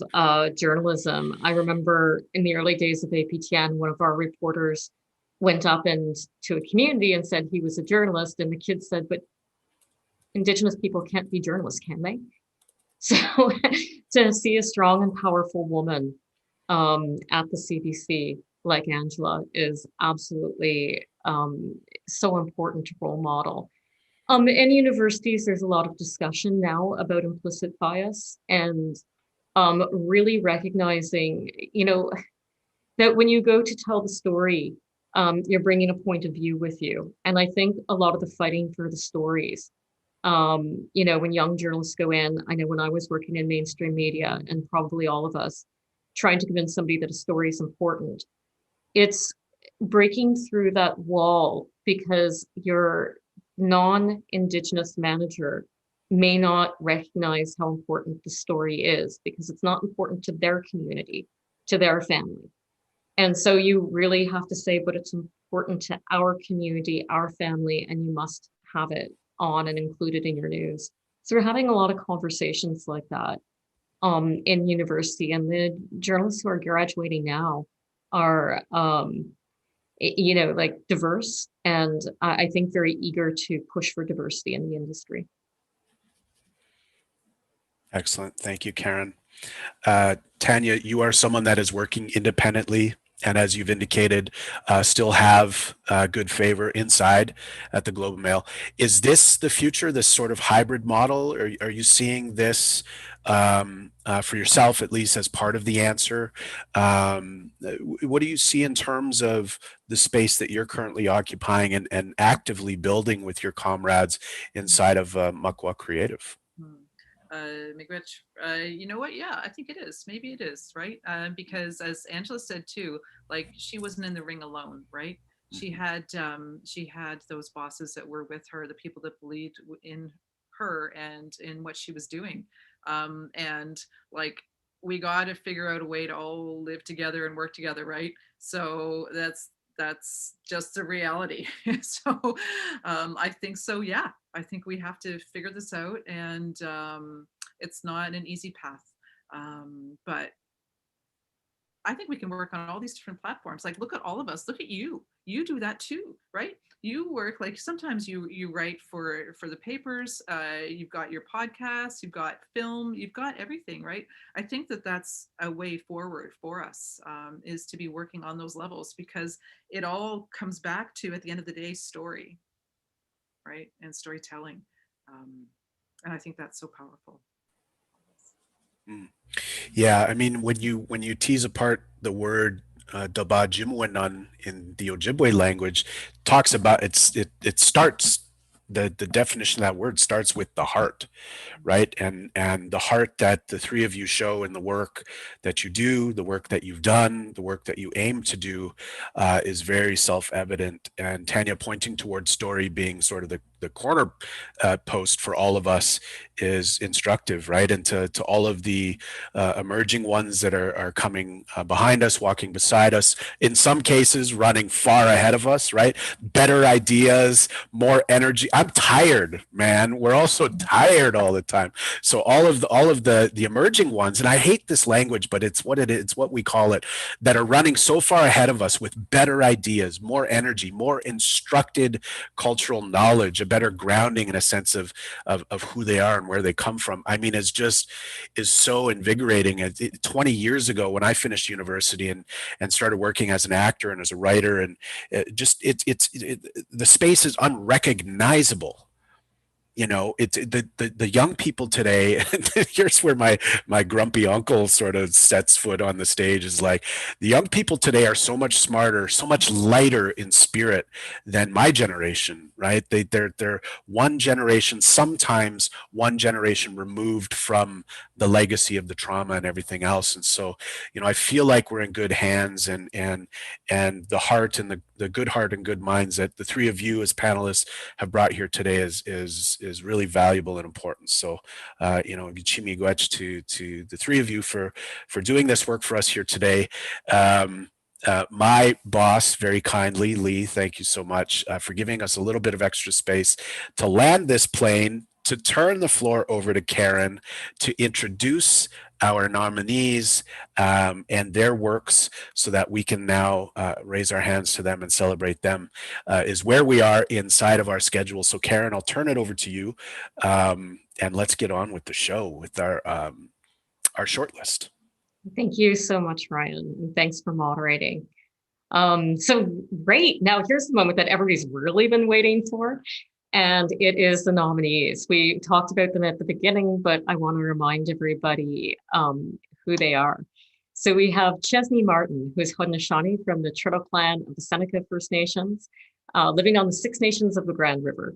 journalism, I remember in the early days of APTN, one of our reporters went up to a community and said he was a journalist, and the kids said, "But Indigenous people can't be journalists, can they?" So to see a strong and powerful woman at the CBC like Angela is absolutely so important to role model. In universities, there's a lot of discussion now about implicit bias, and really recognizing, you know, that when you go to tell the story, you're bringing a point of view with you. And I think a lot of the fighting for the stories, you know, when young journalists go in, I know when I was working in mainstream media, and probably all of us, trying to convince somebody that a story is important, it's breaking through that wall because your non-Indigenous manager may not recognize how important the story is because it's not important to their community, to their family. And so you really have to say, but it's important to our community, our family, and you must have it on and included in your news. So we're having a lot of conversations like that in university, and the journalists who are graduating now are you know, like diverse, and I think very eager to push for diversity in the industry. Excellent. Thank you, Karen. Tanya, you are someone that is working independently, and as you've indicated, still have good favor inside at the Globe and Mail. Is this the future, this sort of hybrid model? Or are you seeing this for yourself, at least as part of the answer? What do you see in terms of the space that you're currently occupying and actively building with your comrades inside of Muckwa Creative? Miigwech, you know what? Yeah, I think it is. Maybe it is, right? Because as Angela said too, like she wasn't in the ring alone, right? She had those bosses that were with her, the people that believed in her and in what she was doing, and like we got to figure out a way to all live together and work together, right? So that's just the reality. So I think so. Yeah, I think we have to figure this out, and it's not an easy path, but I think we can work on all these different platforms. Like, look at all of us. Look at you. You do that too, right? You work, like sometimes you write for the papers. You've got your podcast. You've got film. You've got everything, right? I think that that's a way forward for us, is to be working on those levels, because it all comes back to, at the end of the day, story, right? And storytelling. And I think that's so powerful. Yeah, I mean, when you tease apart the word Daba Jimwenan in the Ojibwe language, talks about it starts the definition of that word starts with the heart, right? And the heart that the three of you show in the work that you do, the work that you've done, the work that you aim to do, is very self-evident. And Tanya pointing towards story being sort of the corner post for all of us is instructive, right? And to all of the emerging ones that are coming behind us, walking beside us, in some cases running far ahead of us, right? Better ideas, more energy. I'm tired, man. We're also tired all the time. So all of the emerging ones, and I hate this language, but it's what it is, it's what we call it, that are running so far ahead of us with better ideas, more energy, more instructed cultural knowledge, a better grounding in a sense of who they are and where they come from. I mean, it's just is so invigorating. 20 years ago when I finished university and started working as an actor and as a writer, and the space is unrecognizable. You know, it's the young people today. Here's where my grumpy uncle sort of sets foot on the stage, is like, the young people today are so much smarter, so much lighter in spirit than my generation, right? They're one generation, sometimes one generation removed from the legacy of the trauma and everything else. And so, you know, I feel like we're in good hands, and the heart and the good heart and good minds that the three of you as panelists have brought here today is really valuable and important. So, you know, Gichimi Gwech to the three of you for doing this work for us here today. My boss, very kindly, Lee, thank you so much for giving us a little bit of extra space to land this plane, to turn the floor over to Karen to introduce our nominees and their works, so that we can now raise our hands to them and celebrate them, is where we are inside of our schedule. So Karen, I'll turn it over to you, and let's get on with the show with our short list. Thank you so much, Ryan, and thanks for moderating. So great. Now here's the moment that everybody's really been waiting for, and it is the nominees. We talked about them at the beginning, but I want to remind everybody who they are. So we have Chesney Martin, who's Haudenosaunee from the Turtle Clan of the Seneca First Nations, living on the Six Nations of the Grand River.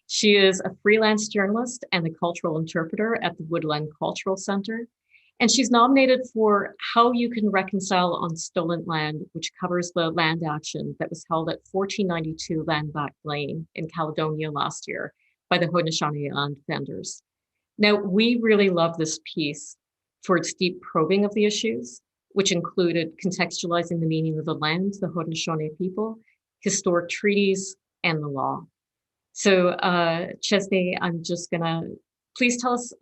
She is a freelance journalist and a cultural interpreter at the Woodland Cultural Center. And she's nominated for How You Can Reconcile on Stolen Land, which covers the land action that was held at 1492 Landback Lane in Caledonia last year by the Haudenosaunee land defenders. Now, we really love this piece for its deep probing of the issues, which included contextualizing the meaning of the land, the Haudenosaunee people, historic treaties, and the law. So, Chesney, I'm just gonna please tell us,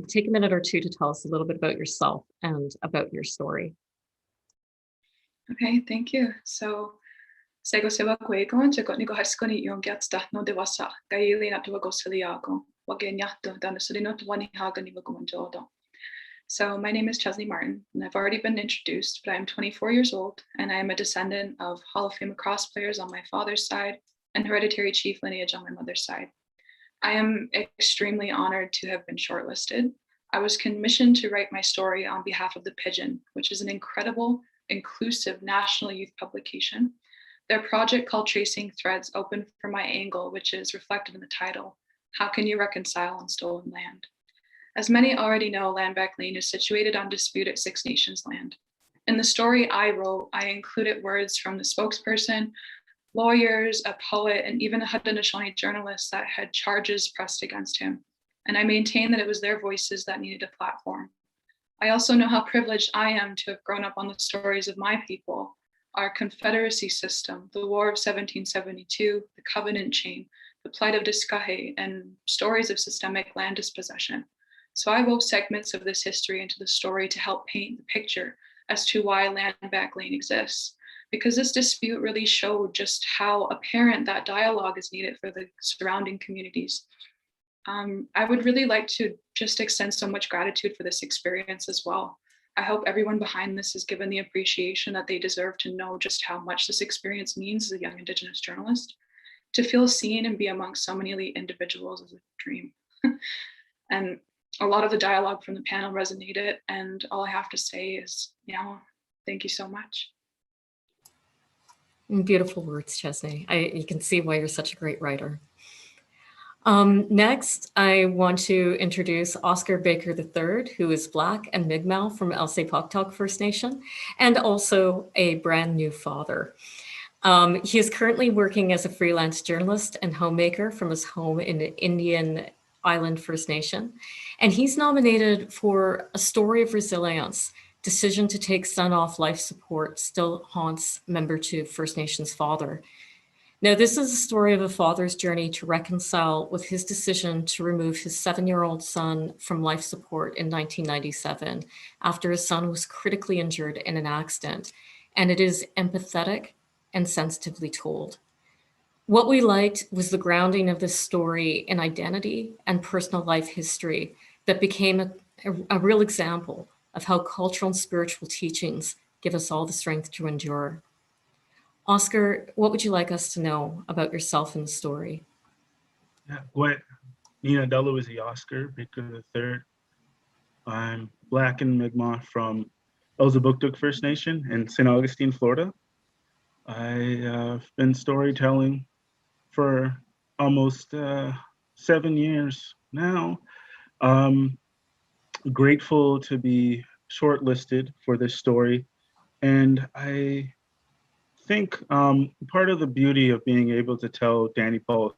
take a minute or two to tell us a little bit about yourself and about your story. Okay, thank you. So, sego sewa kwego chego nigo haskoni yongyat no de wasa gaili na tuwa gosiliago wagenyato danasulino tuwani haga nigo gumanjodo. So my name is Chesney Martin, and I've already been introduced, but I'm 24 years old, and I am a descendant of Hall of Fame lacrosse players on my father's side and hereditary chief lineage on my mother's side. I am extremely honored to have been shortlisted. I was commissioned to write my story on behalf of The Pigeon, which is an incredible, inclusive national youth publication. Their project called Tracing Threads opened for my angle, which is reflected in the title, How Can You Reconcile on Stolen Land? As many already know, Landback Lane is situated on disputed Six Nations land. In the story I wrote, I included words from the spokesperson, lawyers, a poet, and even a Haudenosaunee journalist that had charges pressed against him. And I maintain that it was their voices that needed a platform. I also know how privileged I am to have grown up on the stories of my people, our Confederacy system, the War of 1772, the Covenant Chain, the plight of Discahe, and stories of systemic land dispossession. So I wove segments of this history into the story to help paint the picture as to why Landback Lane exists, because this dispute really showed just how apparent that dialogue is needed for the surrounding communities. I would really like to just extend so much gratitude for this experience as well. I hope everyone behind this is given the appreciation that they deserve to know just how much this experience means as a young Indigenous journalist. To feel seen and be amongst so many elite individuals is a dream. And a lot of the dialogue from the panel resonated. And all I have to say is, thank you so much. Beautiful words, Chesney. You can see why you're such a great writer. Next, I want to introduce Oscar Baker III, who is Black and Mi'kmaq from Elsipogtog First Nation, and also a brand new father. He is currently working as a freelance journalist and homemaker from his home in the Indian Island First Nation. And he's nominated for A Story of Resilience. Decision to take son off life support still haunts member to First Nations father. Now, this is a story of a father's journey to reconcile with his decision to remove his 7-year-old son from life support in 1997 after his son was critically injured in an accident. And it is empathetic and sensitively told. What we liked was the grounding of this story in identity and personal life history that became a real example of how cultural and spiritual teachings give us all the strength to endure. Oscar, what would you like us to know about yourself and the story? Yeah, what Nina Delo is the Oscar Baker III. I'm Black and Mi'kmaq from Elsipogtog First Nation in St. Augustine, Florida. I've been storytelling for almost 7 years now. Grateful to be shortlisted for this story. And I think part of the beauty of being able to tell Danny Paul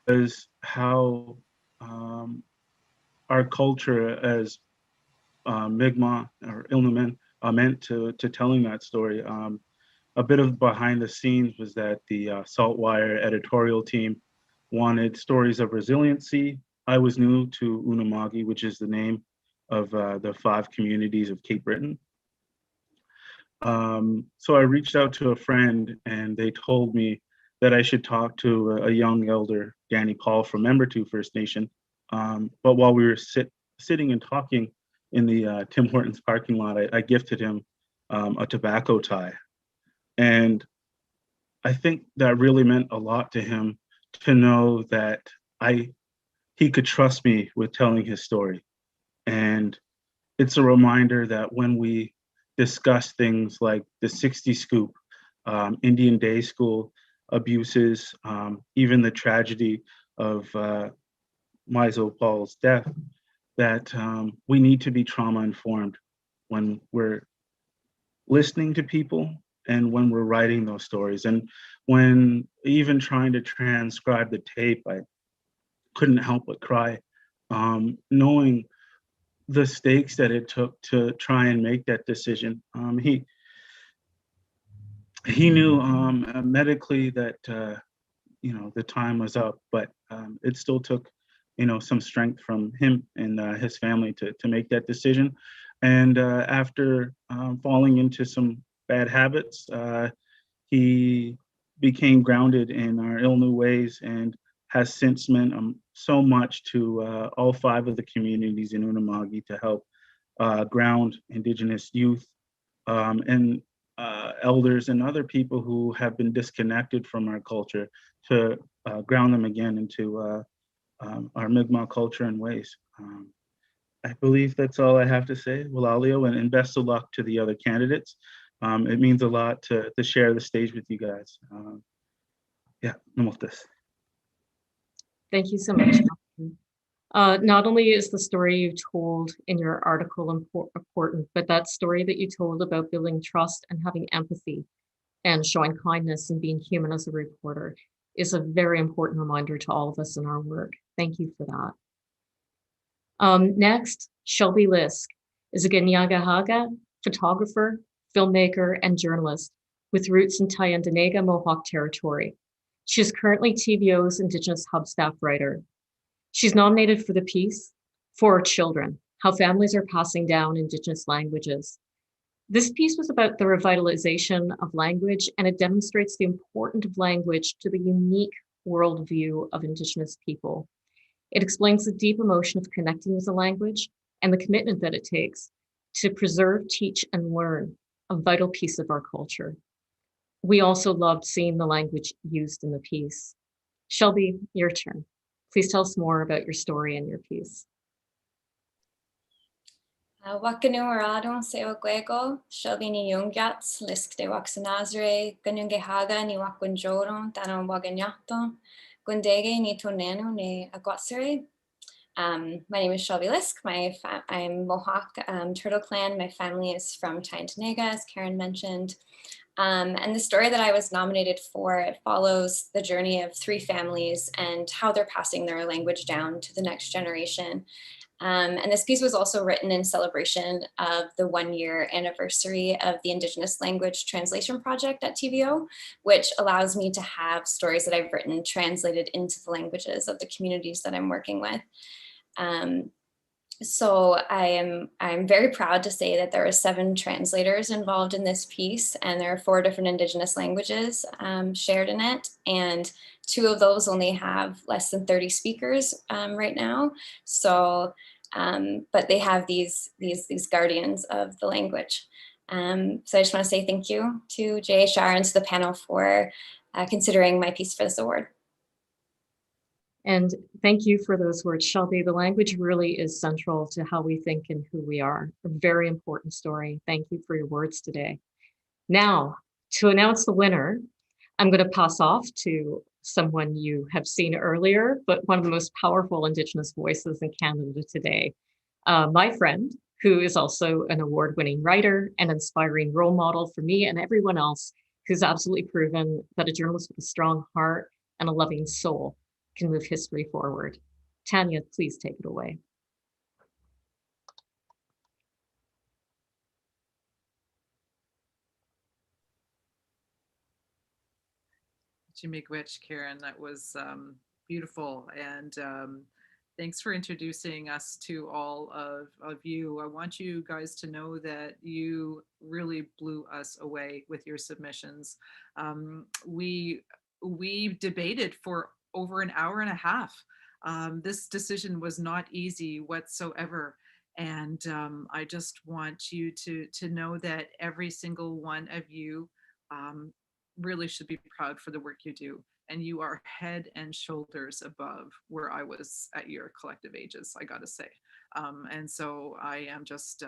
is how our culture as Mi'kmaq or Illumin meant to telling that story. A bit of behind the scenes was that the Saltwire editorial team wanted stories of resiliency. I was new to Unama'ki, which is the name of the 5 communities of Cape Breton. So I reached out to a friend and they told me that I should talk to a young elder, Danny Paul from Membertou First Nation. But while we were sitting and talking in the Tim Hortons parking lot, I gifted him a tobacco tie. And I think that really meant a lot to him to know that he could trust me with telling his story. And it's a reminder that when we discuss things like the 60 scoop, Indian day school abuses, even the tragedy of Mizo Paul's death, that we need to be trauma informed when we're listening to people and when we're writing those stories. And when even trying to transcribe the tape, I couldn't help but cry, knowing the stakes that it took to try and make that decision. He knew medically that the time was up, but it still took some strength from him and his family to make that decision. And after falling into some bad habits, he became grounded in our Ilnu ways and has since meant so much to all 5 of the communities in Unama'ki to help ground Indigenous youth and elders and other people who have been disconnected from our culture to ground them again into our Mi'kmaq culture and ways. I believe that's all I have to say. Walalio, and best of luck to the other candidates. It means a lot to share the stage with you guys. Namotas. Thank you so much. Not only is the story you told in your article important, but that story that you told about building trust and having empathy and showing kindness and being human as a reporter is a very important reminder to all of us in our work. Thank you for that. Next, Shelby Lisk is a Ganyagahaga photographer, filmmaker, and journalist with roots in Tyendinaga Mohawk territory. She is currently TVO's Indigenous Hub staff writer. She's nominated for the piece For Our Children, How Families Are Passing Down Indigenous Languages. This piece was about the revitalization of language, and it demonstrates the importance of language to the unique worldview of Indigenous people. It explains the deep emotion of connecting with the language and the commitment that it takes to preserve, teach, and learn a vital piece of our culture. We also loved seeing the language used in the piece. Shelby, your turn. Please tell us more about your story and your piece. Wakanuaradon seo gwego, shelby ni yungyats, lisk de waxanazre, ganungehaga ni wakunjoron, tanon waganyaton, gundege ni tonano ne aguatsere. My name is Shelby Lisk. I'm Mohawk Turtle Clan. My family is from Tyne-Tenega, as Karen mentioned. And the story that I was nominated for, it follows the journey of 3 families and how they're passing their language down to the next generation. And this piece was also written in celebration of the 1-year anniversary of the Indigenous Language Translation Project at TVO, which allows me to have stories that I've written translated into the languages of the communities that I'm working with. So I'm very proud to say that there are 7 translators involved in this piece, and there are 4 different Indigenous languages shared in it. And 2 of those only have less than 30 speakers right now. So, but they have these guardians of the language. So I just want to say thank you to JHR and to the panel for considering my piece for this award. And thank you for those words, Shelby. The language really is central to how we think and who we are. A very important story. Thank you for your words today. Now, to announce the winner, I'm going to pass off to someone you have seen earlier, but one of the most powerful Indigenous voices in Canada today. My friend, who is also an award-winning writer and inspiring role model for me and everyone else, who's absolutely proven that a journalist with a strong heart and a loving soul can move history forward. Tanya, please take it away. Miigwech, Karen, that was beautiful. And thanks for introducing us to all of you. I want you guys to know that you really blew us away with your submissions. We debated for over an hour and a half. This decision was not easy whatsoever. And I just want you to know that every single one of you really should be proud for the work you do. And you are head and shoulders above where I was at your collective ages, I gotta say. And so I am just,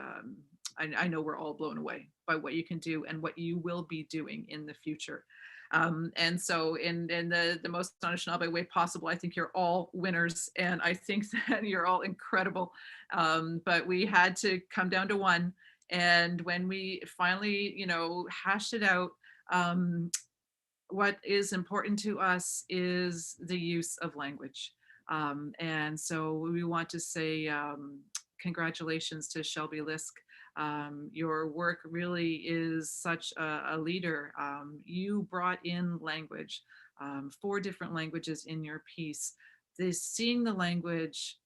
I know we're all blown away by what you can do and what you will be doing in the future. And so in the most Anishinaabe way possible, I think you're all winners, and I think that you're all incredible. But we had to come down to one. And when we finally, hashed it out, what is important to us is the use of language. And so we want to say congratulations to Shelby Lisk. Your work really is such a leader. You brought in language, 4 different languages in your piece. Seeing the language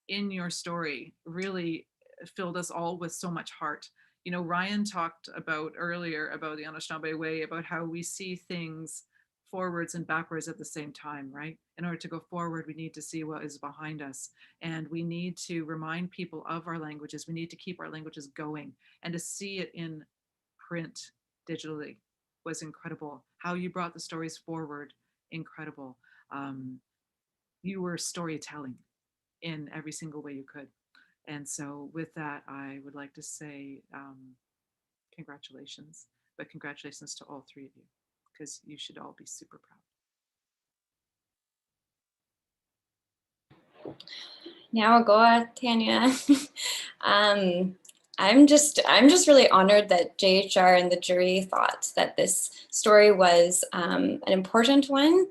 in your story really filled us all with so much heart. Ryan talked about earlier about the Anishinaabe way, about how we see things forwards and backwards at the same time, right? In order to go forward, we need to see what is behind us. And we need to remind people of our languages. We need to keep our languages going. And to see it in print digitally was incredible. How you brought the stories forward, incredible. You were storytelling in every single way you could. And so with that, I would like to say congratulations, but congratulations to all 3 of you, because you should all be super proud. Now go, Tanya. I'm just really honored that JHR and the jury thought that this story was an important one.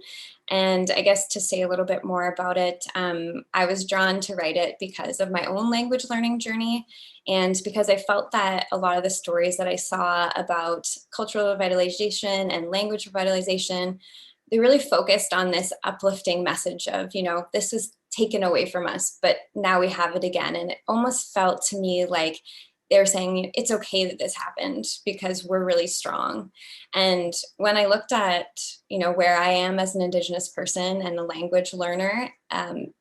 And I guess to say a little bit more about it, I was drawn to write it because of my own language learning journey, and because I felt that a lot of the stories that I saw about cultural revitalization and language revitalization, they really focused on this uplifting message of, this was taken away from us, but now we have it again. And it almost felt to me like they're saying it's okay that this happened because we're really strong. And when I looked at, where I am as an Indigenous person and a language learner,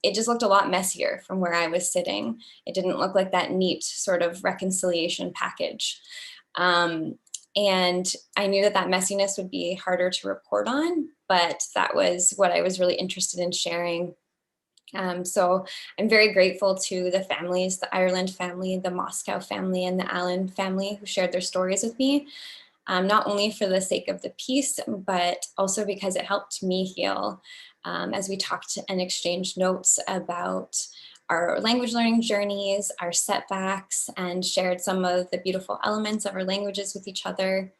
it just looked a lot messier from where I was sitting. It didn't look like that neat sort of reconciliation package. And I knew that messiness would be harder to report on, but that was what I was really interested in sharing. So I'm very grateful to the families, the Ireland family, the Moscow family, and the Allen family who shared their stories with me, not only for the sake of the piece, but also because it helped me heal as we talked and exchanged notes about our language learning journeys, our setbacks, and shared some of the beautiful elements of our languages with each other.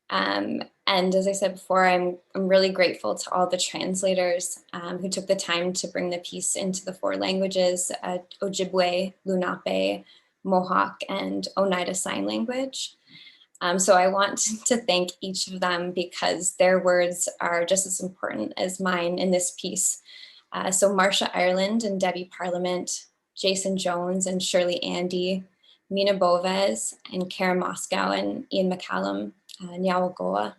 And as I said before, I'm really grateful to all the translators who took the time to bring the piece into the 4 languages, Ojibwe, Lenape, Mohawk, and Oneida Sign Language. So I want to thank each of them because their words are just as important as mine in this piece. So Marcia Ireland and Debbie Parliament, Jason Jones and Shirley Andy, Mina Boves and Karen Moscow and Ian McCallum, Nyawagoa.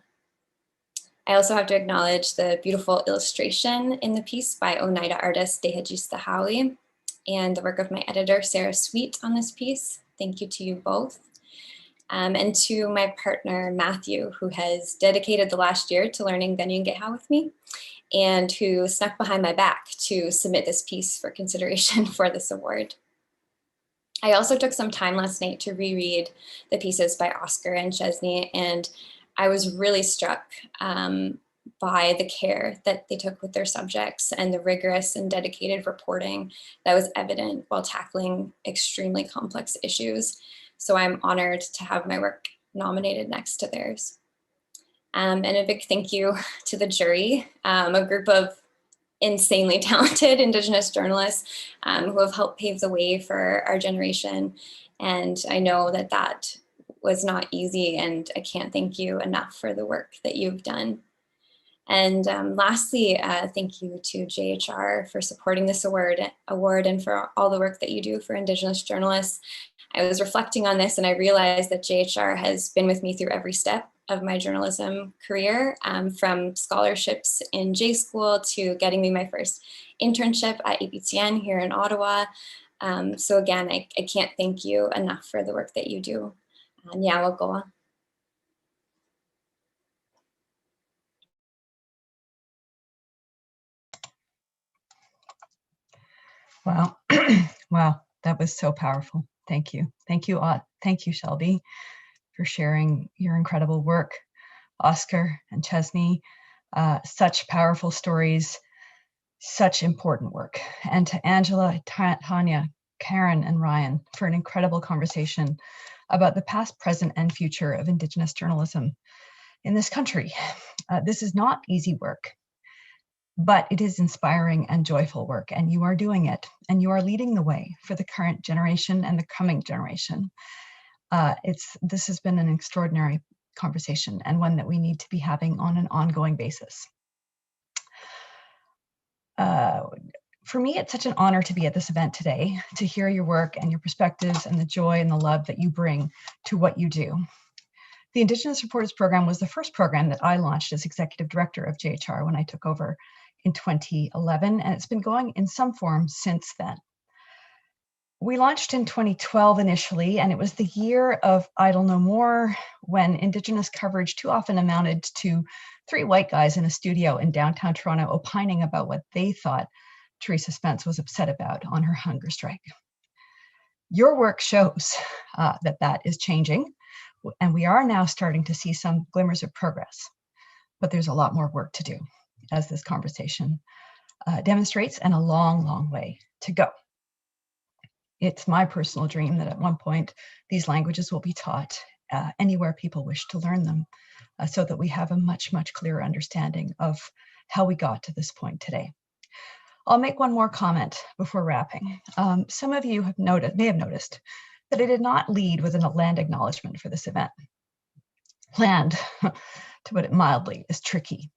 I also have to acknowledge the beautiful illustration in the piece by Oneida artist Dehajista Howie and the work of my editor, Sarah Sweet, on this piece. Thank you to you both. And to my partner, Matthew, who has dedicated the last year to learning Ganyungeha with me and who snuck behind my back to submit this piece for consideration for this award. I also took some time last night to reread the pieces by Oscar and Chesney, and I was really struck by the care that they took with their subjects and the rigorous and dedicated reporting that was evident while tackling extremely complex issues. So I'm honored to have my work nominated next to theirs. And a big thank you to the jury, a group of insanely talented Indigenous journalists who have helped pave the way for our generation. And I know that that was not easy, and I can't thank you enough for the work that you've done. And lastly, thank you to JHR for supporting this award and for all the work that you do for Indigenous journalists. I was reflecting on this and I realized that JHR has been with me through every step of my journalism career, from scholarships in J School to getting me my first internship at APTN here in Ottawa. So again, I can't thank you enough for the work that you do. Nyawagoa. Wow. Wow. That was so powerful. Thank you. Thank you, thank you, Shelby, for sharing your incredible work. Oscar and Chesney, such powerful stories, such important work. And to Angela, Tanya, Karen, and Ryan for an incredible conversation about the past, present, and future of Indigenous journalism in this country. This is not easy work, but it is inspiring and joyful work, and you are doing it, and you are leading the way for the current generation and the coming generation. This has been an extraordinary conversation and one that we need to be having on an ongoing basis. For me, it's such an honor to be at this event today, to hear your work and your perspectives and the joy and the love that you bring to what you do. The Indigenous Reporters Program was the first program that I launched as executive director of JHR when I took over in 2011, and it's been going in some form since then. We launched in 2012 initially, and it was the year of Idle No More, when Indigenous coverage too often amounted to 3 white guys in a studio in downtown Toronto opining about what they thought Teresa Spence was upset about on her hunger strike. Your work shows that that is changing, and we are now starting to see some glimmers of progress, but there's a lot more work to do, as this conversation demonstrates, and a long, long way to go. It's my personal dream that at one point these languages will be taught anywhere people wish to learn them, so that we have a much, much clearer understanding of how we got to this point today. I'll make one more comment before wrapping. Some of you may have noticed that I did not lead with a land acknowledgement for this event. Land, to put it mildly, is tricky.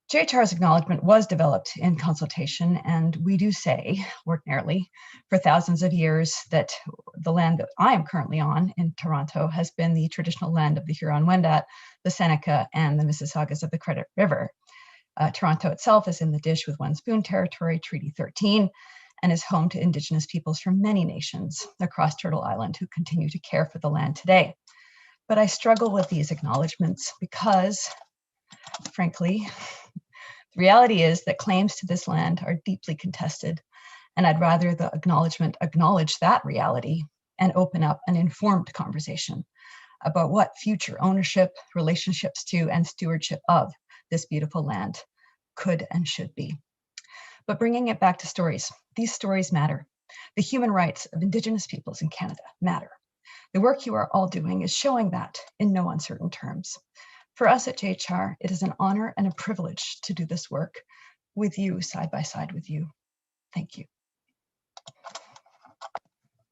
JHR's acknowledgement was developed in consultation, and we do say, ordinarily, for thousands of years that the land that I am currently on in Toronto has been the traditional land of the Huron-Wendat, the Seneca, and the Mississaugas of the Credit River. Toronto itself is in the Dish with One Spoon territory, Treaty 13, and is home to Indigenous peoples from many nations across Turtle Island who continue to care for the land today. But I struggle with these acknowledgements because, frankly, Reality is that claims to this land are deeply contested, and I'd rather the acknowledgement acknowledge that reality and open up an informed conversation about what future ownership, relationships to, and stewardship of this beautiful land could and should be. But bringing it back to stories, these stories matter. The human rights of Indigenous peoples in Canada matter. The work you are all doing is showing that in no uncertain terms. For us at JHR, it is an honor and a privilege to do this work with you, side by side with you. Thank you.